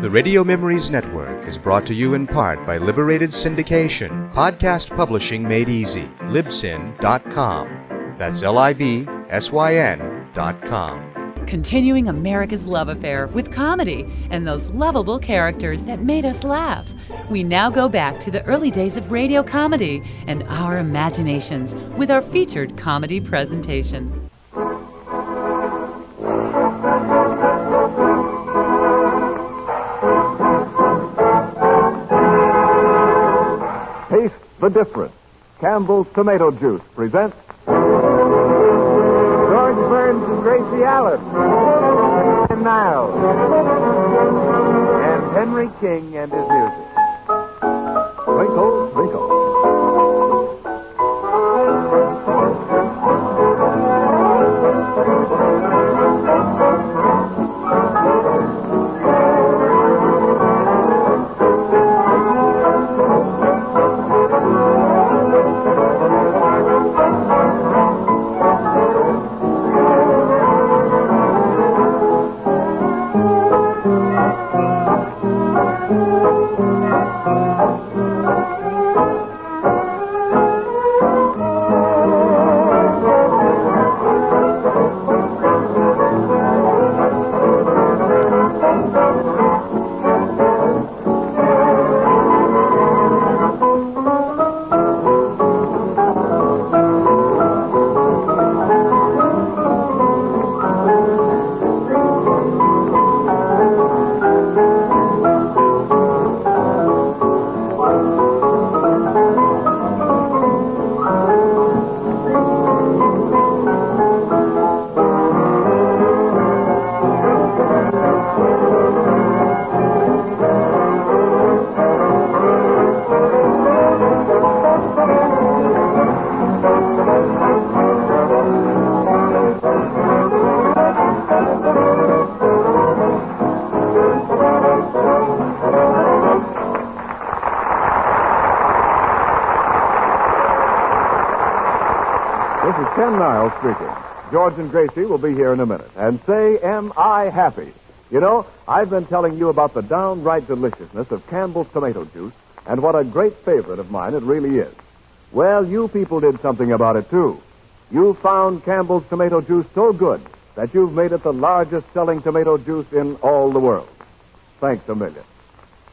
The Radio Memories Network is brought to you in part by Liberated Syndication, podcast publishing made easy, libsyn.com. That's libsyn.com. Continuing America's love affair with comedy and those lovable characters that made us laugh. We now go back to the early days of radio comedy and our imaginations with our featured comedy presentation. Taste the difference. Campbell's Tomato Juice presents George Burns and Gracie Allen, and Niles, and Henry King and his music. Twinkle, twinkle. This is Ken Niles speaking. George and Gracie will be here in a minute. And say, am I happy? You know, I've been telling you about the downright deliciousness of Campbell's tomato juice and what a great favorite of mine it really is. Well, you people did something about it, too. You found Campbell's tomato juice so good that you've made it the largest selling tomato juice in all the world. Thanks a million.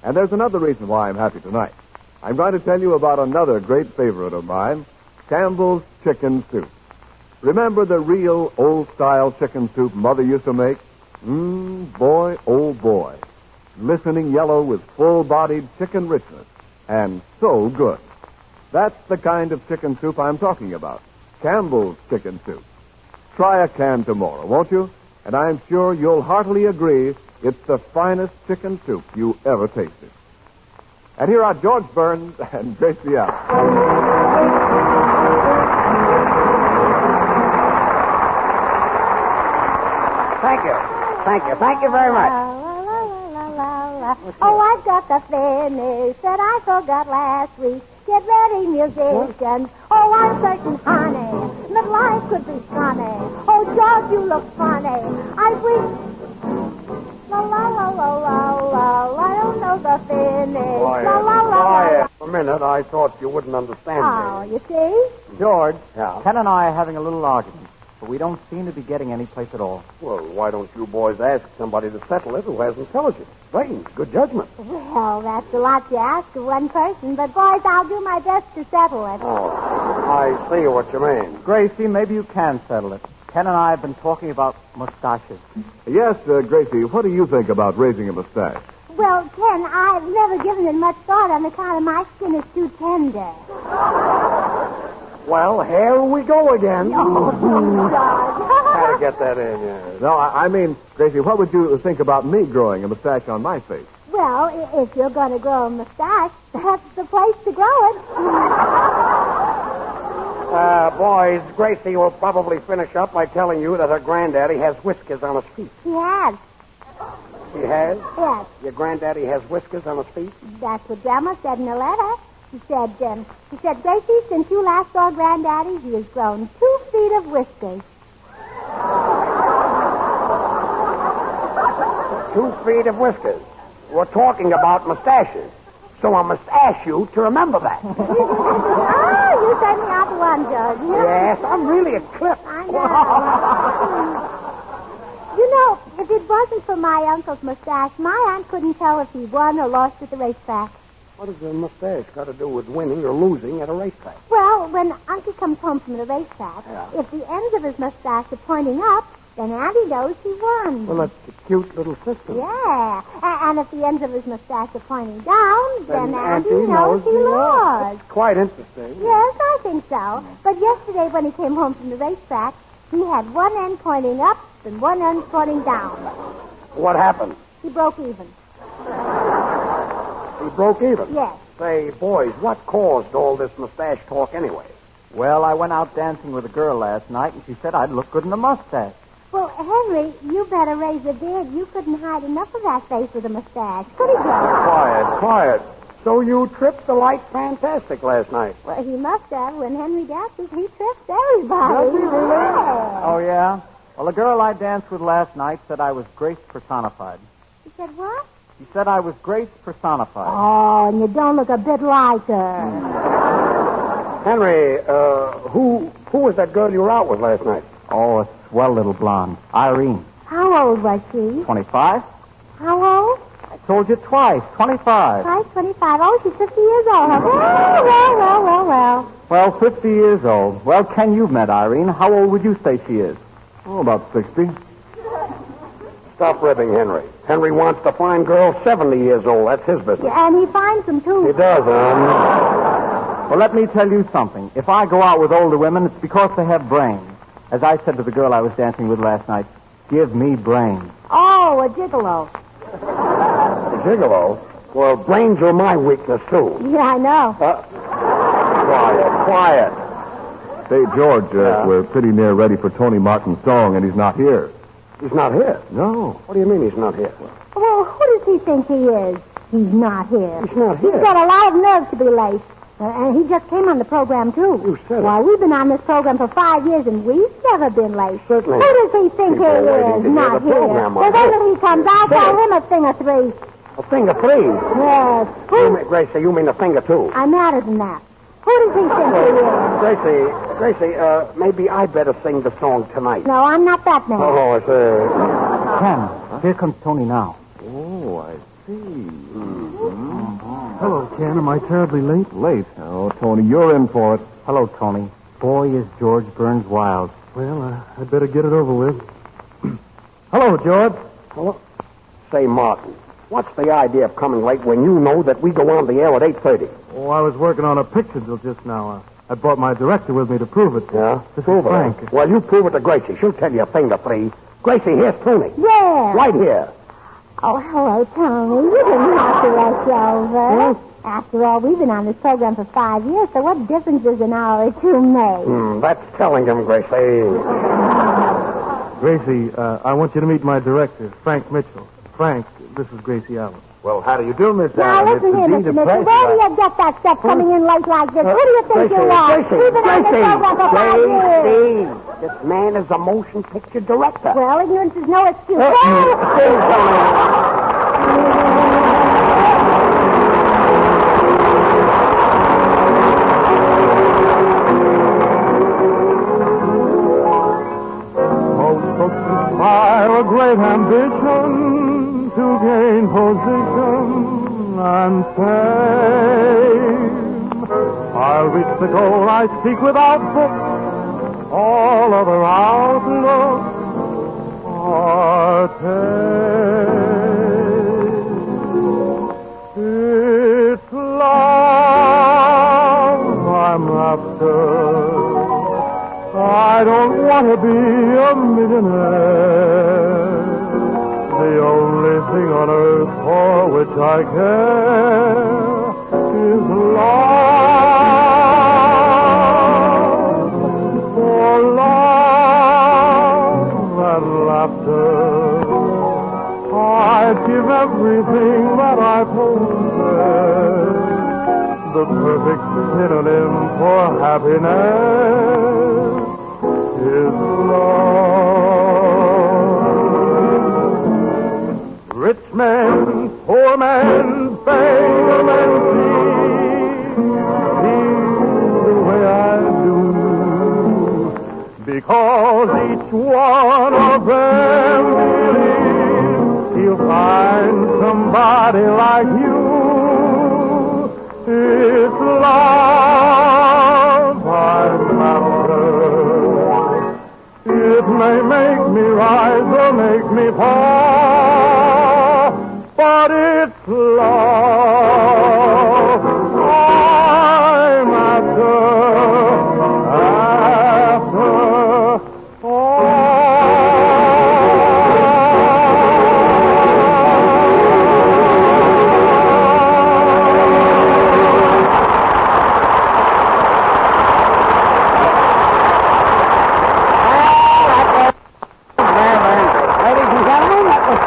And there's another reason why I'm happy tonight. I'm going to tell you about another great favorite of mine, Campbell's chicken soup. Remember the real old-style chicken soup Mother used to make? Boy, oh boy. Glistening yellow with full-bodied chicken richness. And so good. That's the kind of chicken soup I'm talking about. Campbell's chicken soup. Try a can tomorrow, won't you? And I'm sure you'll heartily agree it's the finest chicken soup you ever tasted. And here are George Burns and Gracie Allen. Thank you very much. Oh, I've got the finish that I forgot last week. Get ready, musicians. Oh, I'm certain, honey, that life could be funny. Oh, George, you look funny. I wish... La, la, la, la, la, la, I don't know the finish. Quiet, La, la, la, quiet. A minute, I thought you wouldn't understand Oh, me. you see? George, Yeah? Ken and I are having a little argument, but we don't seem to be getting any place at all. Well, why don't you boys ask somebody to settle it who has intelligence, brains, good judgment? Well, that's a lot to ask of one person, but, boys, I'll do my best to settle it. Oh, I see what you mean. Gracie, maybe you can settle it. Ken and I have been talking about mustaches. Yes, Gracie, what do you think about raising a mustache? Well, Ken, I've never given it much thought on account of my skin is too tender. Well, here we go again. Oh, God. Had to get that in, yeah. No, I mean, Gracie, what would you think about me growing a mustache on my face? Well, if you're going to grow a mustache, that's the place to grow it. Boys, Gracie will probably finish up by telling you that her granddaddy has whiskers on his feet. He has. He has? Yes. Your granddaddy has whiskers on his feet? That's what Grandma said in a letter. She said, Gracie, since you last saw Granddaddy, he has grown 2 feet of whiskers. 2 feet of whiskers. We're talking about mustaches. So I must ask you to remember that. Oh, you certainly are the one, George. Yes, I'm really a clip. I know. You know, if it wasn't for my uncle's mustache, my aunt couldn't tell if he won or lost at the racetrack. What does a mustache got to do with winning or losing at a racetrack? Well, when Uncle comes home from the racetrack, if the ends of his mustache are pointing up, then Auntie knows he won. Well, that's a cute little system. Yeah. And if the ends of his mustache are pointing down, then Auntie Auntie knows he lost. That's quite interesting. Yes, I think so. But yesterday when he came home from the racetrack, he had one end pointing up and one end pointing down. What happened? He broke even. He broke even? Yes. Say, boys, what caused all this mustache talk anyway? Well, I went out dancing with a girl last night, and she said I'd look good in a mustache. Well, Henry, you better raise a beard. You couldn't hide enough of that face with a mustache, could he, George? Quiet. So you tripped the light fantastic last night. Well, he must have. When Henry dances, he trips everybody. Does he really? Yeah. Oh, yeah? Well, the girl I danced with last night said I was grace personified. He said what? She said I was grace personified. Oh, and you don't look a bit like her. Henry, who was that girl you were out with last night? Oh, a swell little blonde. Irene. How old was she? 25? How old? I told you twice. 25. Twice 25. Oh, she's 50 years old. Huh? Well. Well, 50 years old. Well, Ken, you've met Irene. How old would you say she is? Oh, about 60. Stop ribbing, Henry. Henry wants to find girls 70 years old. That's his business. Yeah, and he finds them, too. He does, Well, let me tell you something. If I go out with older women, it's because they have brains. As I said to the girl I was dancing with last night, give me brains. Oh, a gigolo. Gigolo? Well, brains are my weakness, too. Yeah, I know. Quiet. Say, George, we're pretty near ready for Tony Martin's song, and he's not here. He's not here. No. What do you mean he's not here? Well, who does he think he is? He's not here. He's not here. He's got a lot of nerve to be late. And he just came on the program, too. You said it. Why, we've been on this program for 5 years, and we've never been late. Certainly. Who does he think he People waiting is? to hear Not the here. program Well, on then here. when he comes, I'll Say tell it. him a thing or three. A finger three. Yes. Gracie, you mean a finger two. I'm madder than that. Who does he think he is? Gracie, maybe I better sing the song tonight. No, I'm not that man. Oh, it's Ken, here comes Tony now. Oh, I see. Hello, Ken. Am I terribly late? Late? Oh, Tony, you're in for it. Hello, Tony. Boy, is George Burns wild. Well, I'd better get it over with. Hello, George. Hello? Say, Martin, what's the idea of coming late when you know that we go on the air at 8:30? Oh, I was working on a picture till just now. I brought my director with me to prove it. Yeah? This Prove is it. Frank. Well, you prove it to Gracie. She'll tell you a finger three. Gracie, here's Tony. Yeah. Right here. Oh, hello, Tony. You didn't have to rush over. After all, we've been on this program for 5 years, so what difference does an hour or two make? That's telling him, Gracie. Gracie, I want you to meet my director, Frank Mitchell. Frank, this is Gracie Allen. Well, how do you do, Miss Now, Allen? listen here, Mr. Mitchell. Where do you get that stuff coming in late like this? Who do you think you are? We've been on this program for 5 years. Gracie, this man is a motion picture director. Well, ignorance is no excuse. Most folks aspire a great ambition to gain position and fame. I'll reach the goal I seek without book. All other outlooks are tame. It's love I'm after. I don't want to be a millionaire. The only thing on earth for which I care is love. For love and laughter, I'd give everything that I possess. The perfect synonym for happiness is love. Rich men, poor men, fame and feel the way I do. Because each one of them believes he'll find somebody like you. It's love I'm after. It may make me rise or make me fall, but it's love I'm after all.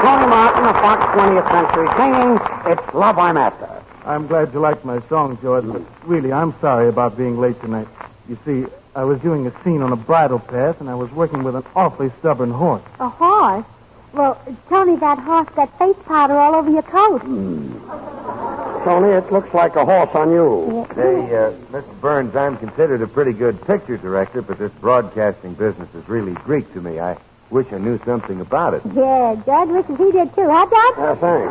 Tony Martin of Fox 20th Century singing It's Love I'm After. I'm glad you liked my song, George, but really, I'm sorry about being late tonight. You see, I was doing a scene on a bridle path, and I was working with an awfully stubborn horse. A horse? Well, Tony, that horse got face powder all over your coat. Tony, it looks like a horse on you. Hey, Mr. Burns, I'm considered a pretty good picture director, but this broadcasting business is really Greek to me. I wish I knew something about it. Yeah, George wishes he did too, huh, Doc? Thanks.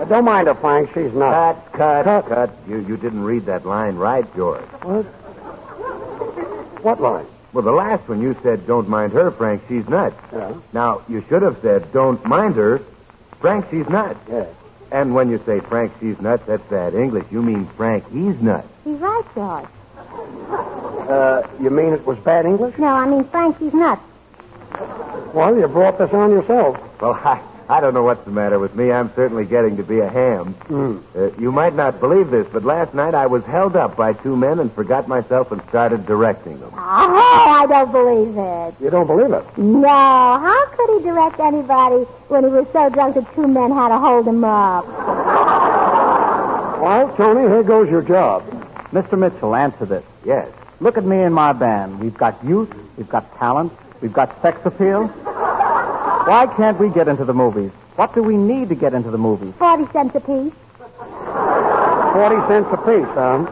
Don't mind her, Frank. She's not. Cut. You didn't read that line right, George. What line? Well, the last one you said, don't mind her, Frank, she's nuts. Yeah. Now, you should have said, don't mind her, Frank, she's nuts. Yeah. And when you say Frank, she's nuts, that's bad English. You mean Frank, he's nuts. He's right, George. You mean it was bad English? No, I mean Frank, he's nuts. Well, you brought this on yourself. Well, I don't know what's the matter with me. I'm certainly getting to be a ham. You might not believe this, but last night I was held up by two men and forgot myself and started directing them. Oh, I don't believe it. You don't believe it? No, how could he direct anybody when he was so drunk that two men had to hold him up? Well, Tony, here goes your job. Mr. Mitchell, answer this. Yes. Look at me and my band. We've got youth, we've got talent, we've got sex appeal. Why can't we get into the movies? What do we need to get into the movies? 40 cents apiece. 40 cents apiece, huh?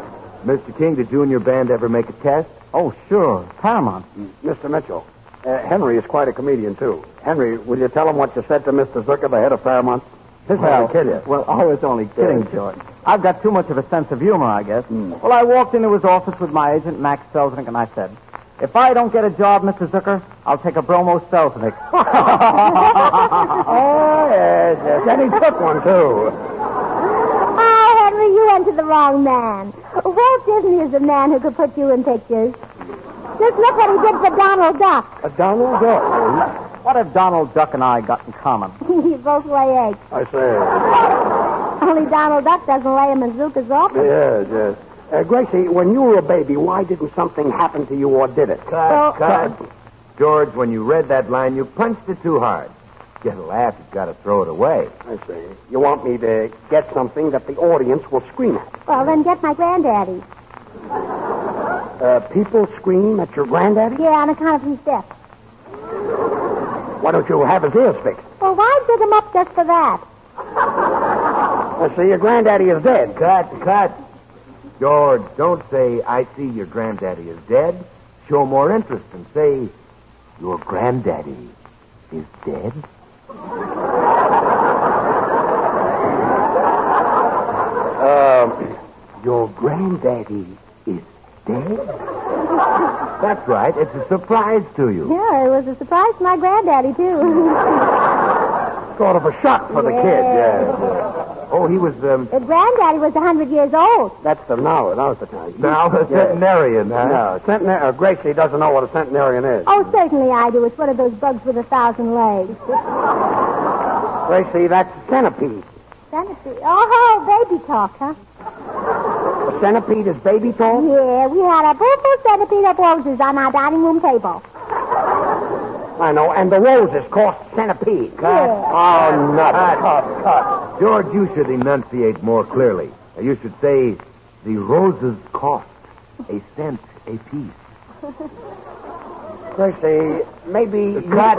Mr. King, did you and your band ever make a test? Oh, sure. Paramount. Mr. Mitchell, Henry is quite a comedian, too. Henry, will you tell him what you said to Mr. Zucker, the head of Paramount? His man will kill you. Well, I was only kidding, George. I've got too much of a sense of humor, I guess. Well, I walked into his office with my agent, Max Selznick, and I said, if I don't get a job, Mr. Zucker, I'll take a Bromo Selznick. Oh, yes. And he took one, too. Oh, Henry, you went to the wrong man. Walt Disney is the man who could put you in pictures. Just look what he did for Donald Duck. A Donald Duck? What have Donald Duck and I got in common? You both lay eggs. I say. Only Donald Duck doesn't lay them in Zucker's office. Yes. Gracie, when you were a baby, why didn't something happen to you, or did it? Cut. George, when you read that line, you punched it too hard. Get a laugh, you've got to throw it away. I see. You want me to get something that the audience will scream at? Well, then get my granddaddy. People scream at your granddaddy? Yeah, on account of his death. Why don't you have his ears fixed? Well, why dig him up just for that? I see your granddaddy is dead. Cut. George, don't say, I see your granddaddy is dead. Show more interest and say, your granddaddy is dead. Your granddaddy is dead? That's right. It's a surprise to you. Yeah, it was a surprise to my granddaddy, too. Sort of a shock for the kid, yeah. Oh, he was, Granddaddy was 100 years old. That's the now's the time. now a centenarian, huh? No, Gracie doesn't know what a centenarian is. Oh, certainly I do. It's one of those bugs with 1,000 legs. Gracie, that's centipede. Centipede. Oh, baby talk, huh? A centipede is baby talk? Yeah, we had a beautiful centipede of roses on our dining room table. I know, and the roses cost centipede. Yeah. Oh, nuts. Cut. George, you should enunciate more clearly. You should say, the roses cost a cent a piece. Gracie, maybe... Cut.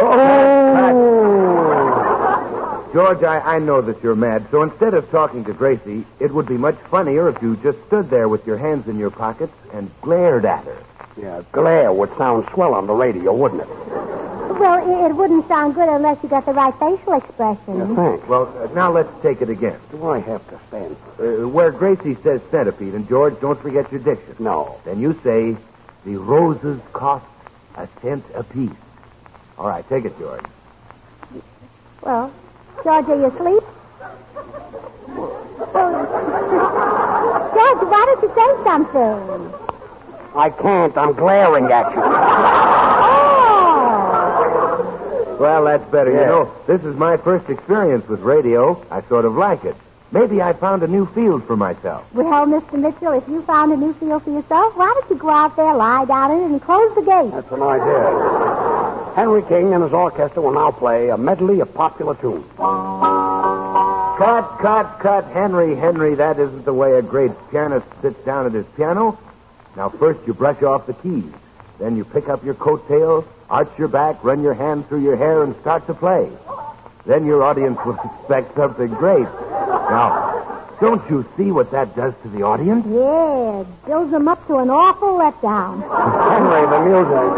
George, I know that you're mad, so instead of talking to Gracie, it would be much funnier if you just stood there with your hands in your pockets and glared at her. Yeah, glare would sound swell on the radio, wouldn't it? Well, it wouldn't sound good unless you got the right facial expression. Yeah, thanks. Well, now let's take it again. Do I have to stand? Where Gracie says centipede, and George, don't forget your diction. No. Then you say, the roses cost a cent apiece. All right, take it, George. Well, George, are you asleep? George, why don't you say something? I can't. I'm glaring at you. Oh! Well, that's better. Yeah. You know, this is my first experience with radio. I sort of like it. Maybe I found a new field for myself. Well, Mr. Mitchell, if you found a new field for yourself, why don't you go out there, lie down in it, and close the gate? That's an idea. Henry King and his orchestra will now play a medley of popular tunes. Cut, cut, cut. Henry, that isn't the way a great pianist sits down at his piano. Now, first you brush off the keys. Then you pick up your coattail, arch your back, run your hand through your hair, and start to play. Then your audience will expect something great. Now, don't you see what that does to the audience? Yeah, it builds them up to an awful letdown. Henry, the music.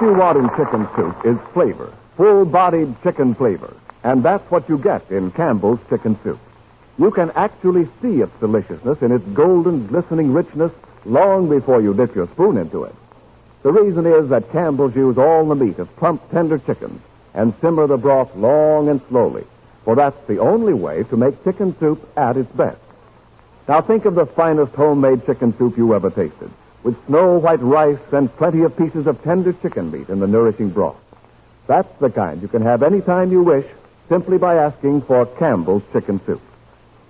you want in chicken soup is flavor, full-bodied chicken flavor. And that's what you get in Campbell's chicken soup. You can actually see its deliciousness in its golden, glistening richness long before you dip your spoon into it. The reason is that Campbell's use all the meat of plump, tender chickens and simmer the broth long and slowly, for that's the only way to make chicken soup at its best. Now think of the finest homemade chicken soup you ever tasted, with snow-white rice and plenty of pieces of tender chicken meat in the nourishing broth. That's the kind you can have any time you wish, simply by asking for Campbell's chicken soup.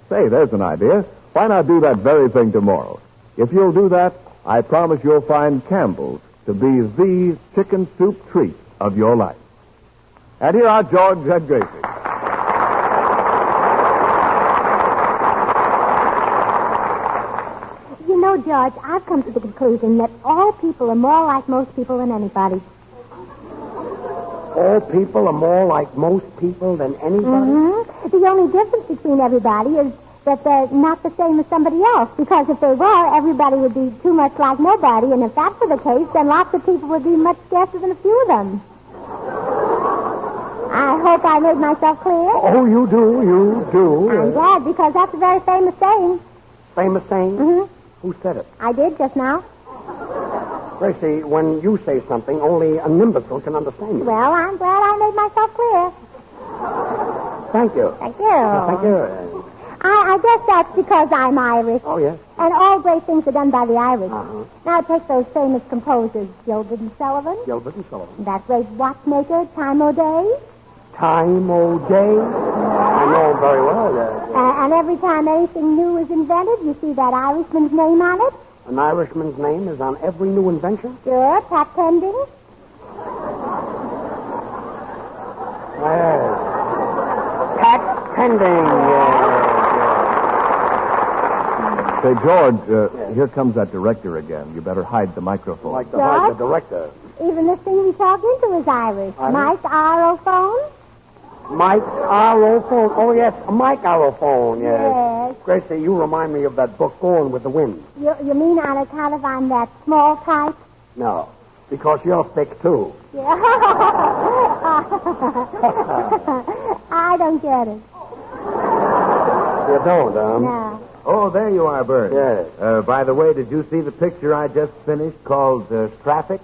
Say, there's an idea. Why not do that very thing tomorrow? If you'll do that, I promise you'll find Campbell's to be the chicken soup treat of your life. And here are George and Gracie. You know, George, I've come to the conclusion that all people are more like most people than anybody. All people are more like most people than anybody? Mm-hmm. The only difference between everybody is that they're not the same as somebody else. Because if they were, everybody would be too much like nobody. And if that were the case, then lots of people would be much scarcer than a few of them. I hope I made myself clear. Oh, you do. I'm glad, because that's a very famous saying. Famous saying? Mm-hmm. Who said it? I did just now. Gracie, when you say something, only an imbecile can understand you. Well, I'm glad I made myself clear. Thank you. Thank you. Thank you. I guess that's because I'm Irish. Oh, yes. And all great things are done by the Irish. Uh-huh. Now take those famous composers, Gilbert and Sullivan. Gilbert and Sullivan. That great watchmaker, Time O'Day. Time O'Day? I know very well, yes. And every time anything new is invented, you see that Irishman's name on it. An Irishman's name is on every new invention? Sure, Pat Pending. Yes. Pat Pending, yes. Say, George, here comes that director again. You better hide the microphone. Like to hide the director. Even the thing we talk into is Irish. Mike Aerophone. Mike Aerophone. Oh, yes, Mike Aerophone, yes. Gracie, you remind me of that book, Going with the Wind. You mean on account of I'm that small type? No, because you're thick, too. Yeah. I don't get it. You don't, No. Oh, there you are, Bert. Yes. By the way, did you see the picture I just finished called Traffic?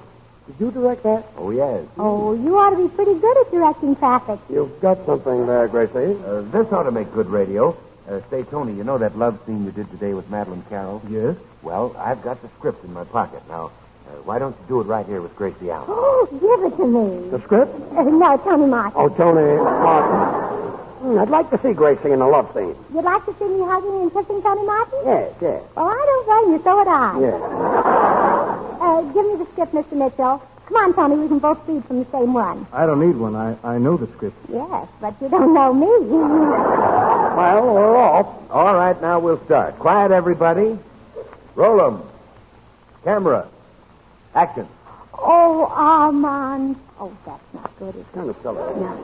Did you direct that? Oh, yes. Oh, you ought to be pretty good at directing traffic. You've got something there, Gracie. This ought to make good radio. Say, Tony, you know that love scene you did today with Madeline Carroll? Yes? Well, I've got the script in my pocket. Now, why don't you do it right here with Gracie Allen? Oh, give it to me. The script? No, Tony Martin. Oh, Tony Martin. I'd like to see Gracie in a love scene. You'd like to see me hugging and kissing Tony Martin? Yes, yes. Well, I don't blame you. So would I. Yes. Give me the script, Mr. Mitchell. Come on, Tony. We can both read from the same one. I don't need one. I know the script. Yes, but you don't know me. Well, we're off. All right, now we'll start. Quiet, everybody. Roll 'em. Camera. Action. Oh, Armand. Oh, that's not good. It's Kind of silly. no.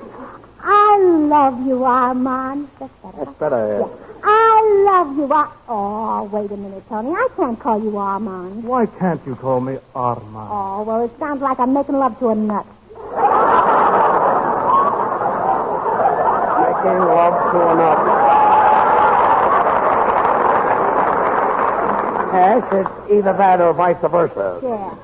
I love you, Armand. That's better. That's better. Yeah. I love you, Oh, wait a minute, Tony. I can't call you Armand. Why can't you call me Armand? Oh, well, it sounds like I'm making love to a nut. Making love to a nut. Yes, it's either that or vice versa. Yeah.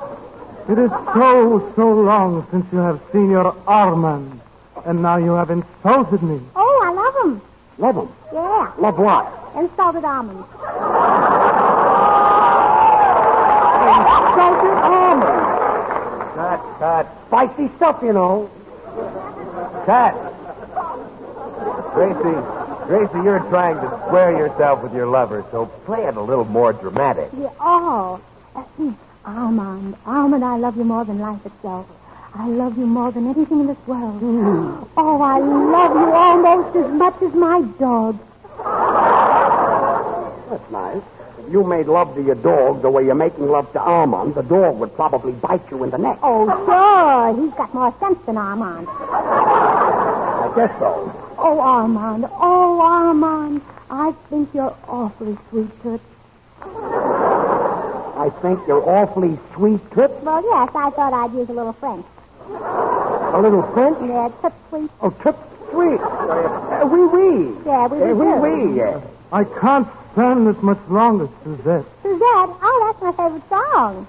It is so long since you have seen your Armand. And now you have insulted me. Oh, I love him. Love him. Yeah. Love what? Insulted almonds. Salted almonds. Cut. Spicy stuff, you know. Cut. Gracie, you're trying to square yourself with your lover, so play it a little more dramatic. Yeah. Oh. Armand, I love you more than life itself. I love you more than anything in this world. Oh, I love you almost as much as my dog. That's nice. If you made love to your dog the way you're making love to Armand, the dog would probably bite you in the neck. Oh, sure. He's got more sense than Armand. I guess so. Oh, Armand. I think you're awfully sweet, Toots. I think you're awfully sweet, Toots. Well, yes, I thought I'd use a little French. A little French? Yeah, trip sweet. Oh, trip sweet. Oui, oui. Yeah, we do. Oui, oui, yeah. I can't stand this much longer, Suzette. Suzette, oh, that's my favorite song.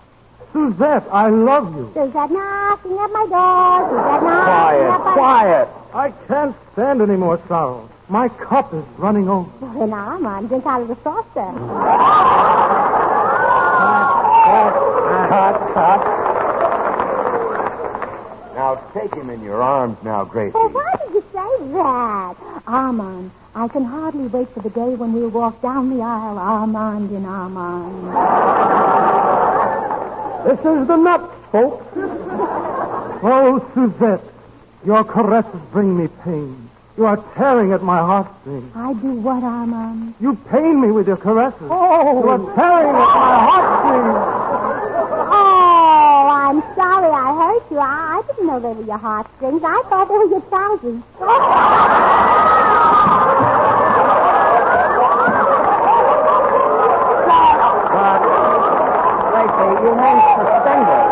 Suzette, I love you. Suzette knocking at my door. Suzette knocking at my Quiet. I can't stand any more sorrow. My cup is running over. Well, then, Armand, drink out of the saucer. Cut. Now, take him in your arms now, Gracie. Well, why did you say that? Armand, I can hardly wait for the day when we'll walk down the aisle, Armand and Armand. This is the nuts, folks. Oh, Suzette, your caresses bring me pain. You are tearing at my heartstrings. I do what, Armand? You pain me with your caresses. Oh. You are tearing at my heartstrings. Oh, I'm sorry I hurt you. I didn't know they were your heartstrings. I thought they were your trousers. Gracie, you mean suspended.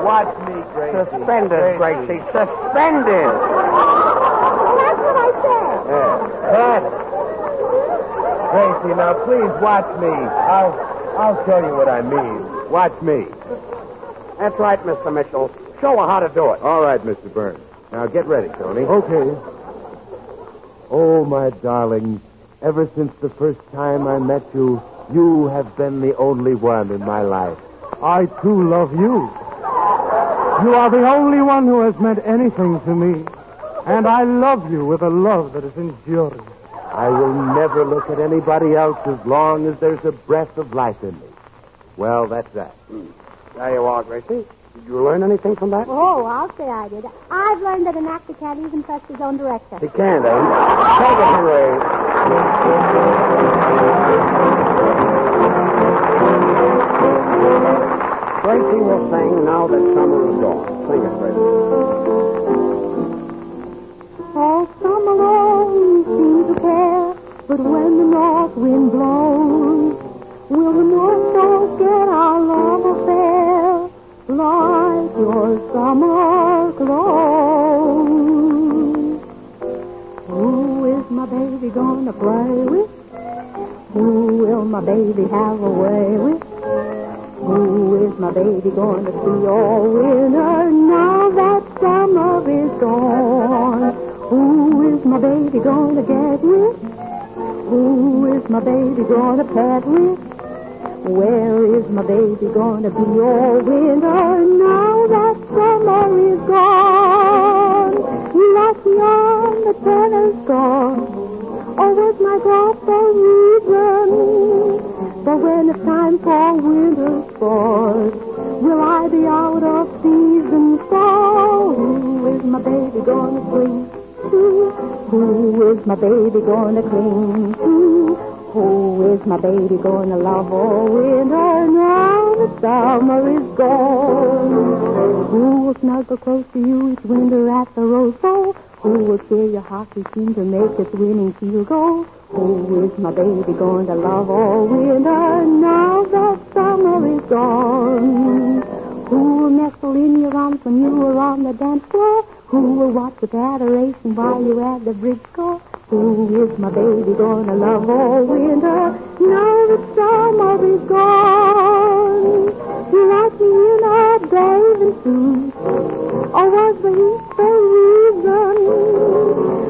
Watch me, Gracie. Suspended, Gracie. Suspended. That's what I said. Cut. Gracie, now please watch me. I'll show you what I mean. Watch me. That's right, Mr. Mitchell. Show her how to do it. All right, Mr. Burns. Now get ready, Tony. Okay. Oh, my darling, ever since the first time I met you, you have been the only one in my life. I, too, love you. You are the only one who has meant anything to me. And I love you with a love that is enduring. I will never look at anybody else as long as there's a breath of life in me. Well, that's that. There you are, Gracie. Did you learn anything from that? Oh, I'll say I did. I've learned that an actor can't even trust his own director. He can't, eh? Take it, Henry. Gracie will sing Now That Summer Is Gone. Sing it, Gracie. All summer long we seem to care, but when the north wind blows, will the North Shore get our love affair like your summer clothes? Who is my baby gonna play with? Who will my baby have a way with? Who is my baby going to see all winter now that summer is gone? Who is my baby going to get with? Who is my baby going to pet with? Where is my baby going to be all winter now that summer is gone? Lost me on the tennis court, or was my golf the reason? But when it's time for winter sports, will I be out of season for? Who is my baby gonna cling to? Who is my baby gonna cling to? Who is my baby gonna love all winter now the summer is gone? Who will snuggle close to you each winter at the Rose Bowl? Who will cheer your hockey team to make its winning field goal? Who is my baby going to love all winter now that summer is gone? Who will nestle in your arms when you are on the dance floor? Who will watch with adoration while you're at the bridge score? Who is my baby going to love all winter now that summer is gone? You like me in a bathing suit, or was the heat the reason?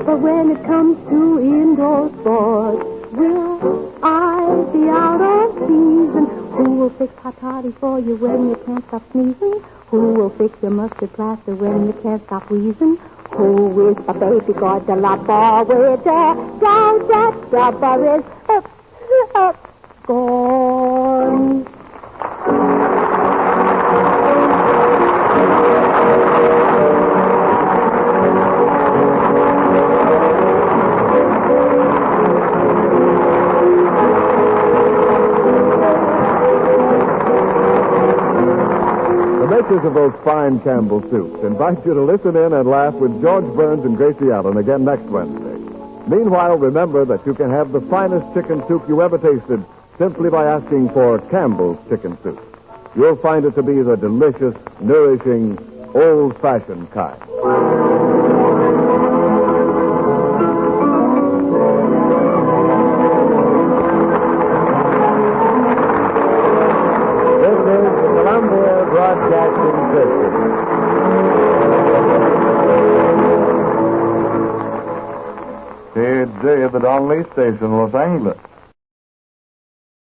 But when it comes to indoor sports, will I be out of season? Who will fix hot toddy for you when you can't stop sneezing? Who will fix your mustard plaster when you can't stop wheezing? Who is the baby going to love all winter? Down that summer is gone. Makers of those fine Campbell soups invite you to listen in and laugh with George Burns and Gracie Allen again next Wednesday. Meanwhile, remember that you can have the finest chicken soup you ever tasted simply by asking for Campbell's Chicken Soup. You'll find it to be the delicious, nourishing, old-fashioned kind. This is the Columbia Broadcasting System. TJ, the Donnelly Station, Los Angeles.